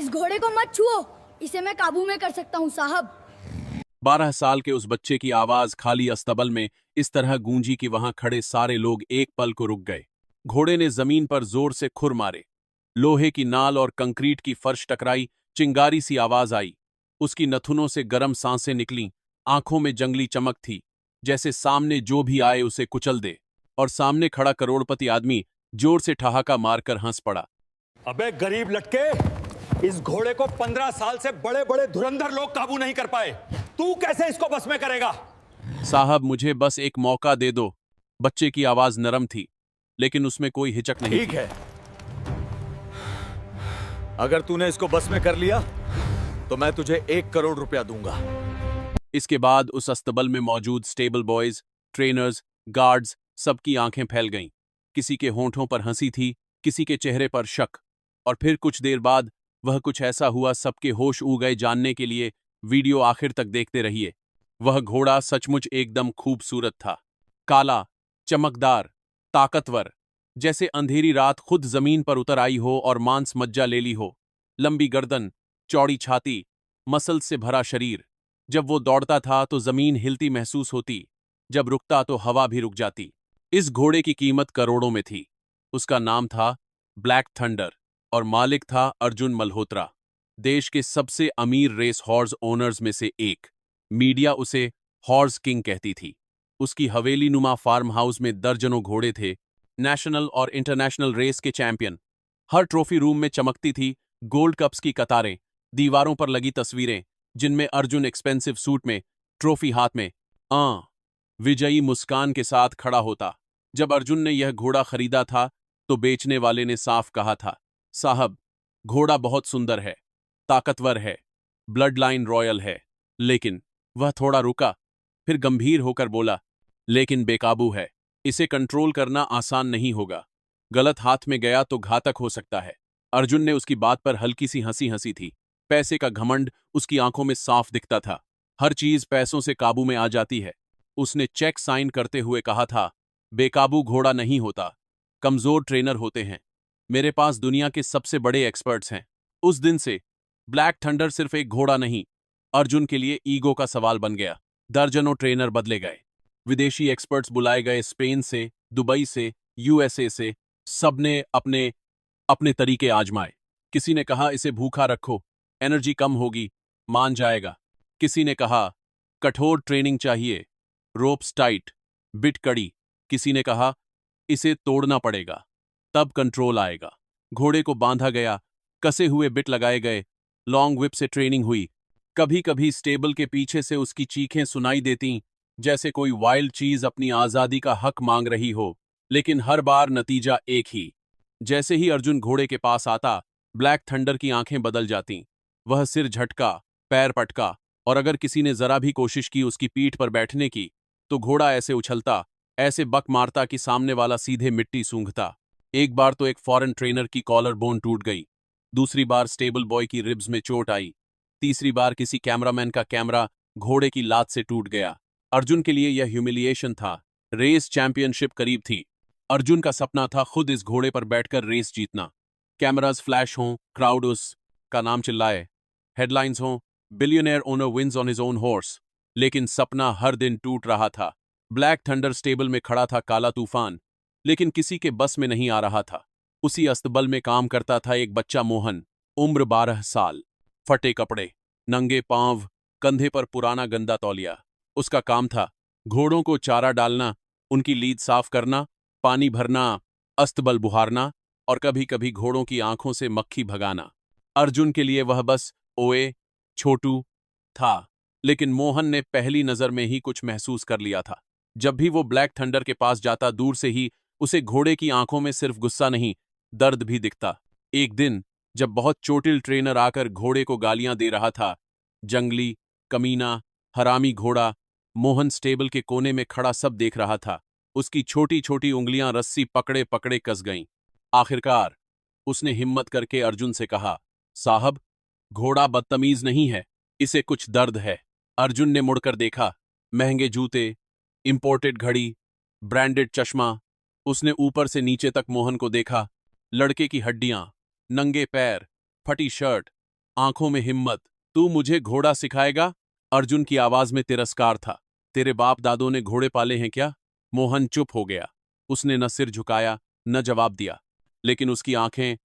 इस घोड़े को मत छुओ, इसे मैं काबू में कर सकता हूँ साहब। 12 साल के उस बच्चे की आवाज खाली अस्तबल में इस तरह गूंजी कि वहां खड़े सारे लोग एक पल को रुक गए। घोड़े ने जमीन पर जोर से खुर मारे, लोहे की नाल और कंक्रीट की फर्श टकराई, चिंगारी सी आवाज आई। उसकी नथुनों से गर्म सांसें निकलीं, आंखों में जंगली चमक थी, जैसे सामने जो भी आए उसे कुचल दे। और सामने खड़ा करोड़पति आदमी जोर से ठहाका मारकर हंस पड़ा। अबे गरीब लटके, इस घोड़े को 15 साल से बड़े बड़े धुरंधर लोग काबू नहीं कर पाए, तू कैसे इसको बस में करेगा? साहब मुझे बस एक मौका दे दो। बच्चे की आवाज नरम थी, लेकिन उसमें कोई हिचक नहीं। ठीक है, अगर तूने इसको बस में कर लिया तो मैं तुझे 1 करोड़ रुपया दूंगा। इसके बाद उस अस्तबल में मौजूद स्टेबल बॉयज, ट्रेनर्स, गार्ड्स सबकी आंखें फैल गईं। किसी के होंठों पर हंसी थी, किसी के चेहरे पर शक। और फिर कुछ देर बाद वह कुछ ऐसा हुआ, सबके होश उड़ गए। जानने के लिए वीडियो आखिर तक देखते रहिए। वह घोड़ा सचमुच एकदम खूबसूरत था, काला, चमकदार, ताकतवर, जैसे अंधेरी रात खुद जमीन पर उतर आई हो और मांस मज्जा ले ली हो। लंबी गर्दन, चौड़ी छाती, मसल से भरा शरीर। जब वो दौड़ता था तो जमीन हिलती महसूस होती, जब रुकता तो हवा भी रुक जाती। इस घोड़े की कीमत करोड़ों में थी। उसका नाम था ब्लैक थंडर और मालिक था अर्जुन मल्होत्रा, देश के सबसे अमीर रेस हॉर्स ओनर्स में से एक। मीडिया उसे हॉर्स किंग कहती थी। उसकी हवेली नुमा फार्म हाउस में दर्जनों घोड़े थे, नेशनल और इंटरनेशनल रेस के चैंपियन। हर ट्रॉफी रूम में चमकती थी गोल्ड कप्स की कतारें, दीवारों पर लगी तस्वीरें जिनमें अर्जुन एक्सपेंसिव सूट में, ट्रॉफी हाथ में, विजयी मुस्कान के साथ खड़ा होता। जब अर्जुन ने यह घोड़ा खरीदा था तो बेचने वाले ने साफ कहा था, साहब घोड़ा बहुत सुंदर है, ताकतवर है, ब्लड लाइन रॉयल है, लेकिन वह थोड़ा रुका, फिर गंभीर होकर बोला, लेकिन बेकाबू है। इसे कंट्रोल करना आसान नहीं होगा, गलत हाथ में गया तो घातक हो सकता है। अर्जुन ने उसकी बात पर हल्की सी हंसी हंसी थी। पैसे का घमंड उसकी आंखों में साफ दिखता था। हर चीज पैसों से काबू में आ जाती है। उसने चेक साइन करते हुए कहा था, बेकाबू घोड़ा नहीं होता, कमजोर ट्रेनर होते हैं। मेरे पास दुनिया के सबसे बड़े एक्सपर्ट्स हैं। उस दिन से ब्लैक थंडर सिर्फ एक घोड़ा नहीं, अर्जुन के लिए ईगो का सवाल बन गया। दर्जनों ट्रेनर बदले गए, विदेशी एक्सपर्ट्स बुलाए गए, स्पेन से, दुबई से, यूएसए से। सबने अपने अपने तरीके आजमाए। किसी ने कहा इसे भूखा रखो, एनर्जी कम होगी, मान जाएगा। किसी ने कहा कठोर ट्रेनिंग चाहिए, रोप्स टाइट, बिट कड़ी। किसी ने कहा इसे तोड़ना पड़ेगा, तब कंट्रोल आएगा। घोड़े को बांधा गया, कसे हुए बिट लगाए गए, लॉन्ग व्हिप से ट्रेनिंग हुई। कभी कभी स्टेबल के पीछे से उसकी चीखें सुनाई देतीं, जैसे कोई वाइल्ड चीज अपनी आजादी का हक मांग रही हो। लेकिन हर बार नतीजा एक ही। जैसे ही अर्जुन घोड़े के पास आता, ब्लैक थंडर की आंखें बदल जातीं। वह सिर झटका, पैर पटका, और अगर किसी ने जरा भी कोशिश की उसकी पीठ पर बैठने की, तो घोड़ा ऐसे उछलता, ऐसे बक मारता कि सामने वाला सीधे मिट्टी सूंघता। एक बार तो एक फॉरेन ट्रेनर की कॉलर बोन टूट गई, दूसरी बार स्टेबल बॉय की रिब्स में चोट आई, तीसरी बार किसी कैमरामैन का कैमरा घोड़े की लात से टूट गया। अर्जुन के लिए यह ह्यूमिलिएशन था। रेस चैंपियनशिप करीब थी। अर्जुन का सपना था खुद इस घोड़े पर बैठकर रेस जीतना। कैमरास फ्लैश हों, क्राउड उस का नाम चिल्लाए, हेडलाइंस हों, billionaire owner wins on his own horse. लेकिन सपना हर दिन टूट रहा था। ब्लैक थंडर स्टेबल में खड़ा था काला तूफान, लेकिन किसी के बस में नहीं आ रहा था। उसी अस्तबल में काम करता था एक बच्चा मोहन, उम्र 12 साल, फटे कपड़े, नंगे पांव, कंधे पर पुराना गंदा तौलिया। उसका काम था घोड़ों को चारा डालना, उनकी लीद साफ करना, पानी भरना, अस्तबल बुहारना और कभी कभी घोड़ों की आंखों से मक्खी भगाना। अर्जुन के लिए वह बस ओए छोटू था, लेकिन मोहन ने पहली नजर में ही कुछ महसूस कर लिया था। जब भी वो ब्लैक थंडर के पास जाता, दूर से ही उसे घोड़े की आंखों में सिर्फ गुस्सा नहीं, दर्द भी दिखता। एक दिन जब बहुत चोटिल ट्रेनर आकर घोड़े को गालियां दे रहा था, जंगली, कमीना, हरामी घोड़ा, मोहन स्टेबल के कोने में खड़ा सब देख रहा था। उसकी छोटी छोटी उंगलियां रस्सी पकड़े पकड़े कस गईं। आखिरकार उसने हिम्मत करके अर्जुन से कहा, साहब घोड़ा बदतमीज नहीं है, इसे कुछ दर्द है। अर्जुन ने मुड़कर देखा, महंगे जूते, इंपोर्टेड घड़ी, ब्रांडेड चश्मा। उसने ऊपर से नीचे तक मोहन को देखा, लड़के की हड्डियां, नंगे पैर, फटी शर्ट, आंखों में हिम्मत। तू मुझे घोड़ा सिखाएगा? अर्जुन की आवाज में तिरस्कार था। तेरे बाप दादों ने घोड़े पाले हैं क्या? मोहन चुप हो गया। उसने न सिर झुकाया न जवाब दिया, लेकिन उसकी आंखें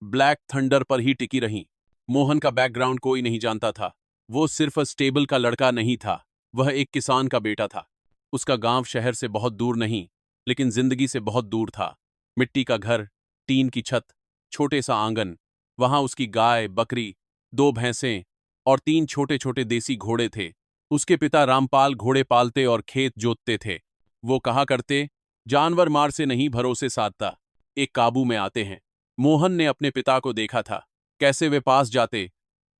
ब्लैक थंडर पर ही टिकी रहीं। मोहन का बैकग्राउंड कोई नहीं जानता था। वो सिर्फ स्टेबल का लड़का नहीं था, वह एक किसान का बेटा था। उसका गांव शहर से बहुत दूर नहीं, लेकिन जिंदगी से बहुत दूर था। मिट्टी का घर, टीन की छत, छोटे सा आंगन। वहां उसकी गाय, बकरी, 2 भैंसें और 3 छोटे छोटे देसी घोड़े थे। उसके पिता रामपाल घोड़े पालते और खेत जोतते थे। वो कहा करते, जानवर मार से नहीं भरोसे साधता, एक काबू में आते हैं। मोहन ने अपने पिता को देखा था, कैसे वे पास जाते,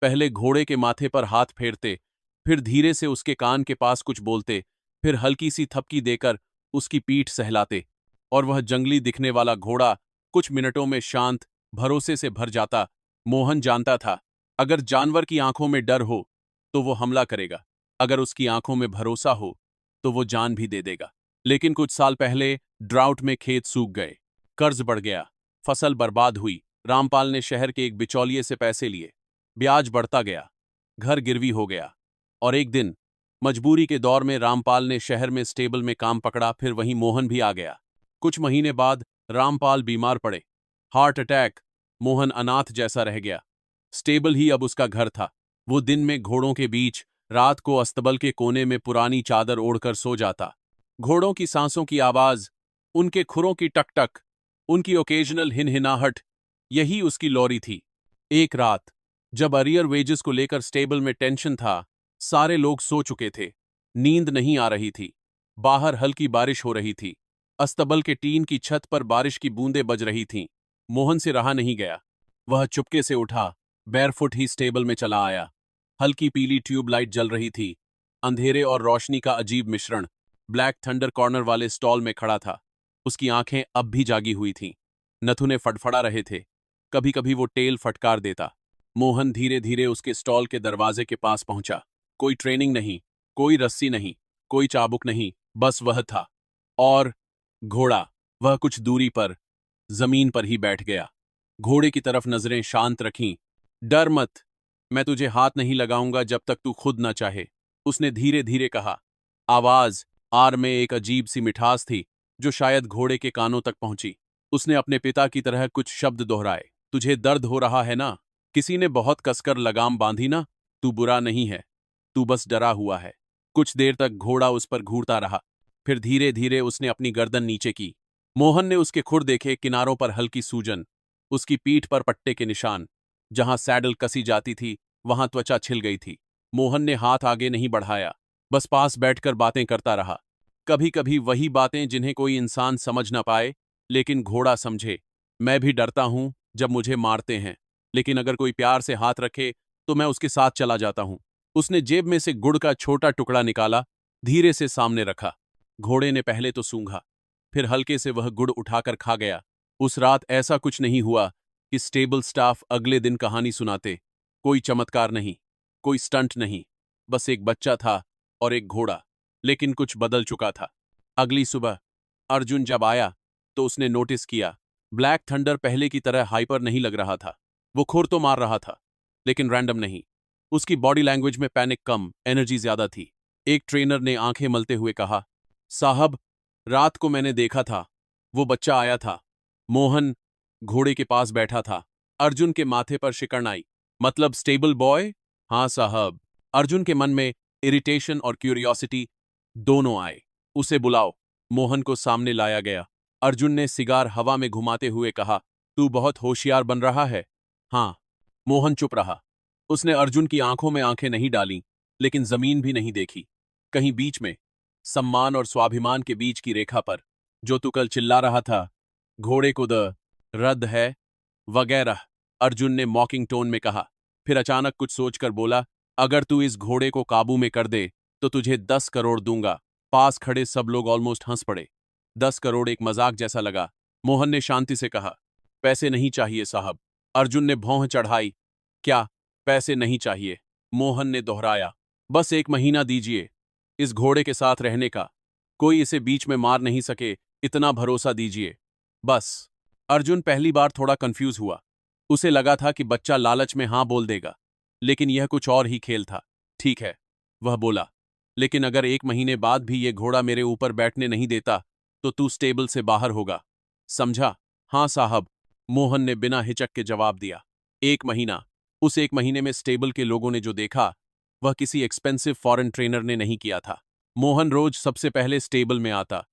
पहले घोड़े के माथे पर हाथ फेरते, फिर धीरे से उसके कान के पास कुछ बोलते, फिर हल्की सी थपकी देकर उसकी पीठ सहलाते, और वह जंगली दिखने वाला घोड़ा कुछ मिनटों में शांत, भरोसे से भर जाता। मोहन जानता था, अगर जानवर की आंखों में डर हो तो वो हमला करेगा, अगर उसकी आंखों में भरोसा हो तो वो जान भी दे देगा। लेकिन कुछ साल पहले ड्राउट में खेत सूख गए, कर्ज बढ़ गया, फसल बर्बाद हुई। रामपाल ने शहर के एक बिचौलिए से पैसे लिए, ब्याज बढ़ता गया, घर गिरवी हो गया, और एक दिन मजबूरी के दौर में रामपाल ने शहर में स्टेबल में काम पकड़ा। फिर वहीं मोहन भी आ गया। कुछ महीने बाद रामपाल बीमार पड़े, हार्ट अटैक। मोहन अनाथ जैसा रह गया। स्टेबल ही अब उसका घर था। वो दिन में घोड़ों के बीच, रात को अस्तबल के कोने में पुरानी चादर ओढ़कर सो जाता। घोड़ों की सांसों की आवाज, उनके खुरों की टकटक, उनकी ओकेजनल हिनहिनाहट, यही उसकी लॉरी थी। एक रात जब अरियर वेजेस को लेकर स्टेबल में टेंशन था, सारे लोग सो चुके थे, नींद नहीं आ रही थी। बाहर हल्की बारिश हो रही थी, अस्तबल के टीन की छत पर बारिश की बूंदें बज रही थीं। मोहन से रहा नहीं गया। वह चुपके से उठा, बैरफुट ही स्टेबल में चला आया। हल्की पीली ट्यूबलाइट जल रही थी, अंधेरे और रोशनी का अजीब मिश्रण। ब्लैक थंडर कॉर्नर वाले स्टॉल में खड़ा था। उसकी आंखें अब भी जागी हुई थीं, नथुने फड़फड़ा रहे थे, कभी कभी वो टेल फटकार देता। मोहन धीरे धीरे उसके स्टॉल के दरवाजे के पास पहुंचा। कोई ट्रेनिंग नहीं, कोई रस्सी नहीं, कोई चाबुक नहीं, बस वह था। और घोड़ा, वह कुछ दूरी पर जमीन पर ही बैठ गया, घोड़े की तरफ नजरें शांत रखीं। डर मत, मैं तुझे हाथ नहीं लगाऊंगा जब तक तू खुद न चाहे, उसने धीरे धीरे कहा। आवाज आर में एक अजीब सी मिठास थी जो शायद घोड़े के कानों तक पहुंची। उसने अपने पिता की तरह कुछ शब्द दोहराए। तुझे दर्द हो रहा है ना? किसी ने बहुत कसकर लगाम बांधी ना? तू बुरा नहीं है, तू बस डरा हुआ है। कुछ देर तक घोड़ा उस पर घूरता रहा, फिर धीरे धीरे उसने अपनी गर्दन नीचे की। मोहन ने उसके खुर देखे, किनारों पर हल्की सूजन, उसकी पीठ पर पट्टे के निशान, जहां सैडल कसी जाती थी वहां त्वचा छिल गई थी। मोहन ने हाथ आगे नहीं बढ़ाया, बस पास बैठकर बातें करता रहा। कभी कभी वही बातें जिन्हें कोई इंसान समझ न पाए, लेकिन घोड़ा समझे। मैं भी डरता हूं जब मुझे मारते हैं, लेकिन अगर कोई प्यार से हाथ रखे तो मैं उसके साथ चला जाता हूं। उसने जेब में से गुड़ का छोटा टुकड़ा निकाला, धीरे से सामने रखा। घोड़े ने पहले तो सूंघा, फिर हल्के से वह गुड़ उठाकर खा गया। उस रात ऐसा कुछ नहीं हुआ कि स्टेबल स्टाफ अगले दिन कहानी सुनाते। कोई चमत्कार नहीं, कोई स्टंट नहीं, बस एक बच्चा था और एक घोड़ा। लेकिन कुछ बदल चुका था। अगली सुबह अर्जुन जब आया तो उसने नोटिस किया, ब्लैक थंडर पहले की तरह हाइपर नहीं लग रहा था। वो खुर तो मार रहा था, लेकिन रैंडम नहीं। उसकी बॉडी लैंग्वेज में पैनिक कम, एनर्जी ज्यादा थी। एक ट्रेनर ने आंखें मलते हुए कहा, साहब, रात को मैंने देखा था, वो बच्चा आया था। मोहन घोड़े के पास बैठा था। अर्जुन के माथे पर शिकन आई। मतलब स्टेबल बॉय? हाँ साहब। अर्जुन के मन में इरिटेशन और क्यूरियोसिटी दोनों आए। उसे बुलाओ। मोहन को सामने लाया गया। अर्जुन ने सिगार हवा में घुमाते हुए कहा, तू बहुत होशियार बन रहा है। हाँ। मोहन चुप रहा। उसने अर्जुन की आंखों में आंखें नहीं डाली, लेकिन जमीन भी नहीं देखी। कहीं बीच में, सम्मान और स्वाभिमान के बीच की रेखा पर, जो तू कल चिल्ला रहा था, घोड़े को द रद्द है वगैरह, अर्जुन ने मॉकिंग टोन में कहा। फिर अचानक कुछ सोचकर बोला, अगर तू इस घोड़े को काबू में कर दे तो तुझे 10 करोड़ दूंगा। पास खड़े सब लोग ऑलमोस्ट हंस पड़े। 10 करोड़ एक मजाक जैसा लगा। मोहन ने शांति से कहा, पैसे नहीं चाहिए साहब। अर्जुन ने भौं चढ़ाई। क्या पैसे नहीं चाहिए? मोहन ने दोहराया। बस 1 महीना दीजिए, इस घोड़े के साथ रहने का। कोई इसे बीच में मार नहीं सके, इतना भरोसा दीजिए बस। अर्जुन पहली बार थोड़ा कंफ्यूज हुआ। उसे लगा था कि बच्चा लालच में हां बोल देगा, लेकिन यह कुछ और ही खेल था। ठीक है, वह बोला, लेकिन अगर 1 महीने बाद भी ये घोड़ा मेरे ऊपर बैठने नहीं देता तो तू स्टेबल से बाहर होगा, समझा? हाँ साहब, मोहन ने बिना हिचक के जवाब दिया। 1 महीना। उस 1 महीने में स्टेबल के लोगों ने जो देखा वह किसी एक्सपेंसिव फॉरेन ट्रेनर ने नहीं किया था। मोहन रोज सबसे पहले स्टेबल में आता,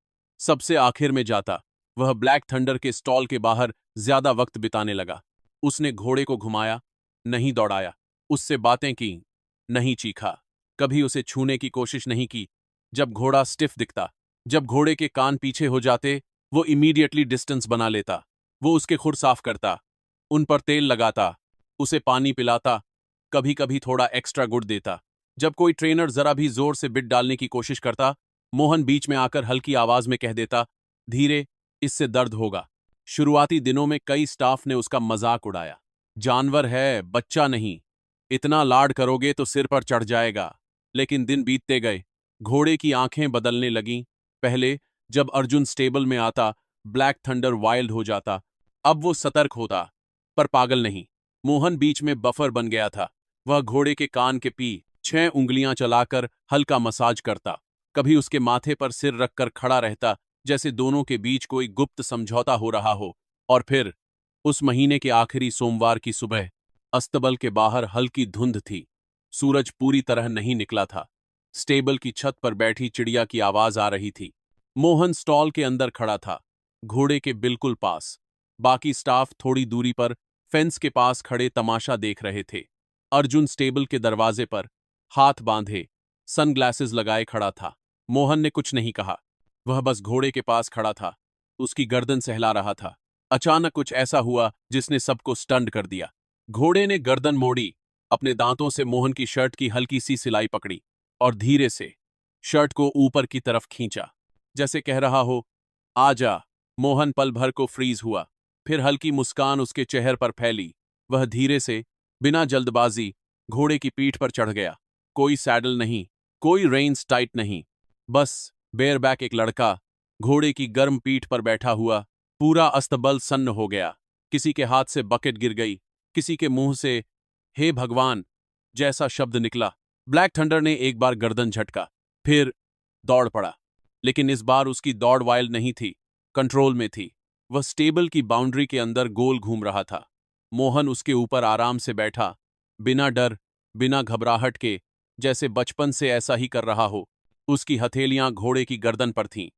सबसे आखिर में जाता। वह ब्लैक थंडर के स्टॉल के बाहर ज्यादा वक्त बिताने लगा। उसने घोड़े को घुमाया, नहीं दौड़ाया, उससे बातें की, नहीं चीखा, कभी उसे छूने की कोशिश नहीं की। जब घोड़ा स्टिफ दिखता, जब घोड़े के कान पीछे हो जाते, वो इमीडिएटली डिस्टेंस बना लेता। वो उसके खुर साफ करता, उन पर तेल लगाता, उसे पानी पिलाता, कभी कभी थोड़ा एक्स्ट्रा गुड़ देता। जब कोई ट्रेनर जरा भी जोर से बिट डालने की कोशिश करता, मोहन बीच में आकर हल्की आवाज में कह देता, धीरे, इससे दर्द होगा। शुरुआती दिनों में कई स्टाफ ने उसका मजाक उड़ाया, जानवर है, बच्चा नहीं, इतना लाड करोगे तो सिर पर चढ़ जाएगा। लेकिन दिन बीतते गए, घोड़े की आंखें बदलने लगीं। पहले जब अर्जुन स्टेबल में आता, ब्लैक थंडर वाइल्ड हो जाता। अब वो सतर्क होता, पर पागल नहीं। मोहन बीच में बफर बन गया था। वह घोड़े के कान के पी 6 उंगलियां चलाकर हल्का मसाज करता, कभी उसके माथे पर सिर रखकर खड़ा रहता, जैसे दोनों के बीच कोई गुप्त समझौता हो रहा हो। और फिर उस महीने के आखिरी सोमवार की सुबह अस्तबल के बाहर हल्की धुंध थी। सूरज पूरी तरह नहीं निकला था। स्टेबल की छत पर बैठी चिड़िया की आवाज आ रही थी। मोहन स्टॉल के अंदर खड़ा था, घोड़े के बिल्कुल पास। बाकी स्टाफ थोड़ी दूरी पर फेंस के पास खड़े तमाशा देख रहे थे। अर्जुन स्टेबल के दरवाजे पर हाथ बांधे, सनग्लासेस लगाए खड़ा था। मोहन ने कुछ नहीं कहा, वह बस घोड़े के पास खड़ा था, उसकी गर्दन सहला रहा था। अचानक कुछ ऐसा हुआ जिसने सबको स्टंड कर दिया। घोड़े ने गर्दन मोड़ी, अपने दांतों से मोहन की शर्ट की हल्की सी सिलाई पकड़ी और धीरे से शर्ट को ऊपर की तरफ खींचा, जैसे कह रहा हो, आजा। मोहन पल भर को फ्रीज हुआ, फिर हल्की मुस्कान उसके चेहरे पर फैली। वह धीरे से, बिना जल्दबाजी, घोड़े की पीठ पर चढ़ गया। कोई सैडल नहीं, कोई रेन्स टाइट नहीं, बस बेयरबैक एक लड़का, घोड़े की गर्म पीठ पर बैठा हुआ। पूरा अस्तबल सन्न हो गया। किसी के हाथ से बकेट गिर गई, किसी के मुंह से हे भगवान जैसा शब्द निकला। ब्लैक थंडर ने एक बार गर्दन झटका, फिर दौड़ पड़ा। लेकिन इस बार उसकी दौड़ वाइल्ड नहीं थी, कंट्रोल में थी। वह स्टेबल की बाउंड्री के अंदर गोल घूम रहा था। मोहन उसके ऊपर आराम से बैठा, बिना डर, बिना घबराहट के, जैसे बचपन से ऐसा ही कर रहा हो। उसकी हथेलियां घोड़े की गर्दन पर थीं।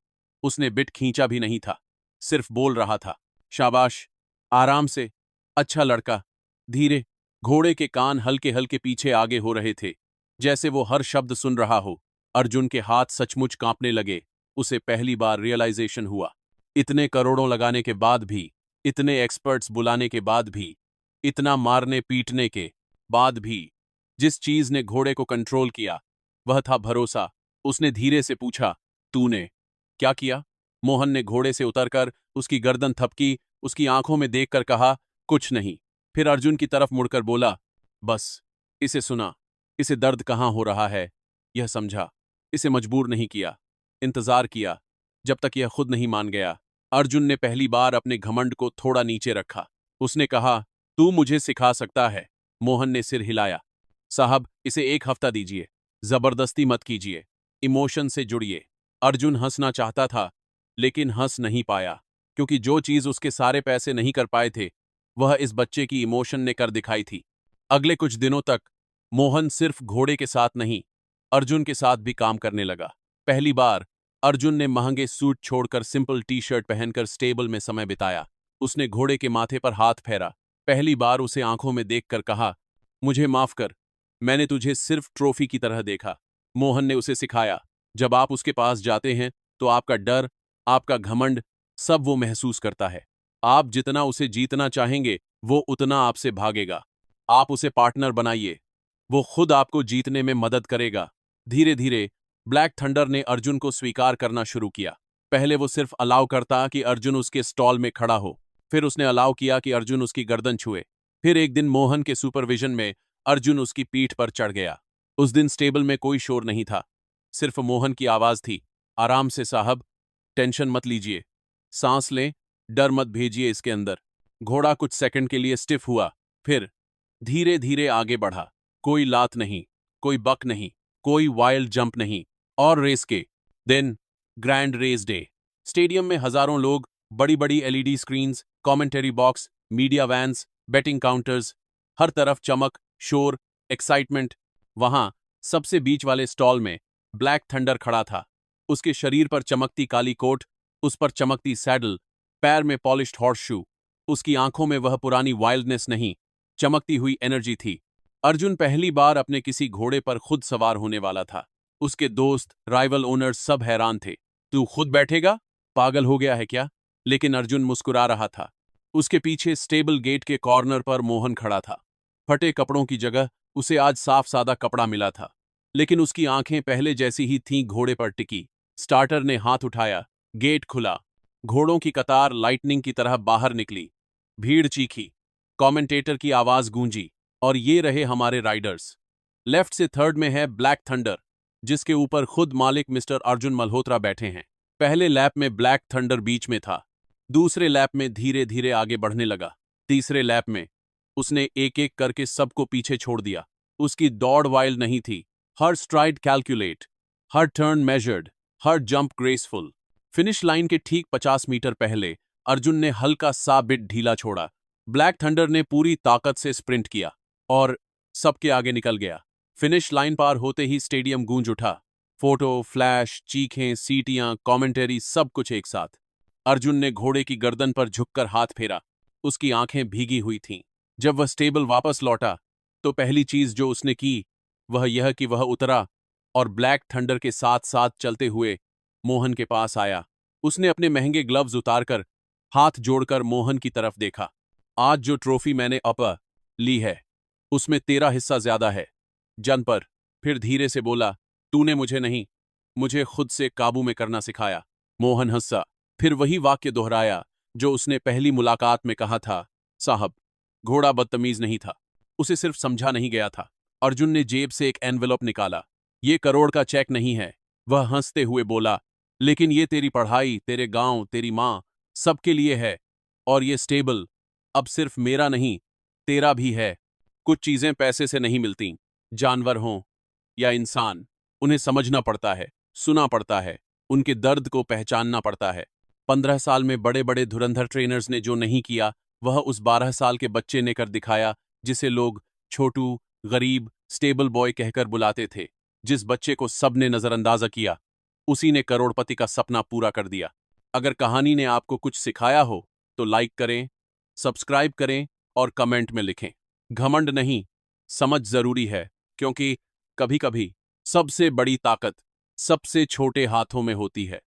उसने बिट खींचा भी नहीं था, सिर्फ बोल रहा था, शाबाश, आराम से, अच्छा लड़का, धीरे। घोड़े के कान हल्के हल्के पीछे आगे हो रहे थे, जैसे वो हर शब्द सुन रहा हो। अर्जुन के हाथ सचमुच कांपने लगे। उसे पहली बार रियलाइजेशन हुआ, इतने करोड़ों लगाने के बाद भी, इतने एक्सपर्ट्स बुलाने के बाद भी, इतना मारने पीटने के बाद भी, जिस चीज ने घोड़े को कंट्रोल किया वह था भरोसा। उसने धीरे से पूछा, तूने क्या किया? मोहन ने घोड़े से उतरकर उसकी गर्दन थपकी, उसकी आंखों में देखकर कहा, कुछ नहीं। फिर अर्जुन की तरफ मुड़कर बोला, बस इसे सुना, इसे दर्द कहाँ हो रहा है यह समझा, इसे मजबूर नहीं किया, इंतजार किया, जब तक यह खुद नहीं मान गया। अर्जुन ने पहली बार अपने घमंड को थोड़ा नीचे रखा। उसने कहा, तू मुझे सिखा सकता है? मोहन ने सिर हिलाया, साहब इसे 1 हफ्ता दीजिए, जबरदस्ती मत कीजिए, इमोशन से जुड़िए। अर्जुन हंसना चाहता था, लेकिन हंस नहीं पाया, क्योंकि जो चीज उसके सारे पैसे नहीं कर पाए थे वह इस बच्चे की इमोशन ने कर दिखाई थी। अगले कुछ दिनों तक मोहन सिर्फ घोड़े के साथ नहीं, अर्जुन के साथ भी काम करने लगा। पहली बार अर्जुन ने महंगे सूट छोड़कर सिंपल टी शर्ट पहनकर स्टेबल में समय बिताया। उसने घोड़े के माथे पर हाथ फेरा, पहली बार उसे आंखों में देखकर कहा, मुझे माफ कर, मैंने तुझे सिर्फ ट्रॉफी की तरह देखा। मोहन ने उसे सिखाया, जब आप उसके पास जाते हैं तो आपका डर, आपका घमंड, सब वो महसूस करता है। आप जितना उसे जीतना चाहेंगे वो उतना आपसे भागेगा। आप उसे पार्टनर बनाइए, वो खुद आपको जीतने में मदद करेगा। धीरे धीरे ब्लैक थंडर ने अर्जुन को स्वीकार करना शुरू किया। पहले वो सिर्फ अलाउ करता कि अर्जुन उसके स्टॉल में खड़ा हो, फिर उसने अलाउ किया कि अर्जुन उसकी गर्दन छुए। फिर एक दिन मोहन के सुपरविजन में अर्जुन उसकी पीठ पर चढ़ गया। उस दिन स्टेबल में कोई शोर नहीं था, सिर्फ मोहन की आवाज थी, आराम से साहब, टेंशन मत लीजिए, सांस लें, डर मत भेजिए इसके अंदर। घोड़ा कुछ सेकंड के लिए स्टिफ हुआ, फिर धीरे धीरे आगे बढ़ा। कोई लात नहीं, कोई बक नहीं, कोई वाइल्ड जंप नहीं। और रेस के दिन, ग्रैंड रेस डे। स्टेडियम में हजारों लोग, बड़ी बड़ी LED screens, commentary box, media vans, betting counters, हर तरफ चमक, शोर, एक्साइटमेंट। वहां सबसे बीच वाले स्टॉल में ब्लैक थंडर खड़ा था। उसके शरीर पर चमकती काली कोट, उस पर चमकती सैडल, पैर में पॉलिश्ड हॉर्स शू। उसकी आंखों में वह पुरानी वाइल्डनेस नहीं, चमकती हुई एनर्जी थी। अर्जुन पहली बार अपने किसी घोड़े पर खुद सवार होने वाला था। उसके दोस्त, राइवल ओनर्स सब हैरान थे। तू खुद बैठेगा? पागल हो गया है क्या? लेकिन अर्जुन मुस्कुरा रहा था। उसके पीछे स्टेबल गेट के कॉर्नर पर मोहन खड़ा था। फटे कपड़ों की जगह उसे आज साफ सादा कपड़ा मिला था, लेकिन उसकी आंखें पहले जैसी ही थीं, घोड़े पर टिकी। स्टार्टर ने हाथ उठाया, गेट खुला। घोड़ों की कतार लाइटनिंग की तरह बाहर निकली। भीड़ चीखी, कमेंटेटर की आवाज गूंजी, और ये रहे हमारे राइडर्स। लेफ्ट से थर्ड में है ब्लैक थंडर, जिसके ऊपर खुद मालिक मिस्टर अर्जुन मल्होत्रा बैठे हैं। पहले लैप में ब्लैक थंडर बीच में था, दूसरे लैप में धीरे धीरे आगे बढ़ने लगा, तीसरे लैप में उसने एक एक करके सबको पीछे छोड़ दिया। उसकी दौड़ वाइल्ड नहीं थी, हर स्ट्राइड कैलकुलेट, हर टर्न मेजर्ड, हर जंप ग्रेसफुल। फिनिश लाइन के ठीक 50 मीटर पहले अर्जुन ने हल्का सा बिट ढीला छोड़ा। ब्लैक थंडर ने पूरी ताकत से स्प्रिंट किया और सबके आगे निकल गया। फिनिश लाइन पार होते ही स्टेडियम गूंज उठा। फोटो, फ्लैश, चीखें, सीटियां, कमेंटरी, सब कुछ एक साथ। अर्जुन ने घोड़े की गर्दन पर झुककर हाथ फेरा। उसकी आंखें भीगी हुई थीं। जब वह स्टेबल वापस लौटा तो पहली चीज जो उसने की वह यह कि वह उतरा और ब्लैक थंडर के साथ साथ चलते हुए मोहन के पास आया। उसने अपने महंगे ग्लव्स उतारकर हाथ जोड़कर मोहन की तरफ देखा। आज जो ट्रॉफी मैंने ली है उसमें तेरा हिस्सा ज्यादा है, जन पर। फिर धीरे से बोला, तूने मुझे नहीं, मुझे खुद से काबू में करना सिखाया। मोहन हंसा, फिर वही वाक्य दोहराया जो उसने पहली मुलाकात में कहा था, साहब, घोड़ा बदतमीज नहीं था, उसे सिर्फ समझा नहीं गया था। अर्जुन ने जेब से एक एनवेलप निकाला। ये करोड़ का चेक नहीं है, वह हंसते हुए बोला, लेकिन ये तेरी पढ़ाई, तेरे गांव, तेरी मां, सबके लिए है। और ये स्टेबल अब सिर्फ मेरा नहीं, तेरा भी है। कुछ चीजें पैसे से नहीं मिलती, जानवर हों या इंसान, उन्हें समझना पड़ता है, सुना पड़ता है, उनके दर्द को पहचानना पड़ता है। 15 साल में बड़े बड़े धुरंधर ट्रेनर्स ने जो नहीं किया वह उस 12 साल के बच्चे ने कर दिखाया, जिसे लोग छोटू, गरीब, स्टेबल बॉय कहकर बुलाते थे। जिस बच्चे को सबने नजरअंदाजा किया, उसी ने करोड़पति का सपना पूरा कर दिया। अगर कहानी ने आपको कुछ सिखाया हो तो लाइक करें, सब्सक्राइब करें और कमेंट में लिखें। घमंड नहीं, समझ जरूरी है, क्योंकि कभी कभी सबसे बड़ी ताकत सबसे छोटे हाथों में होती है।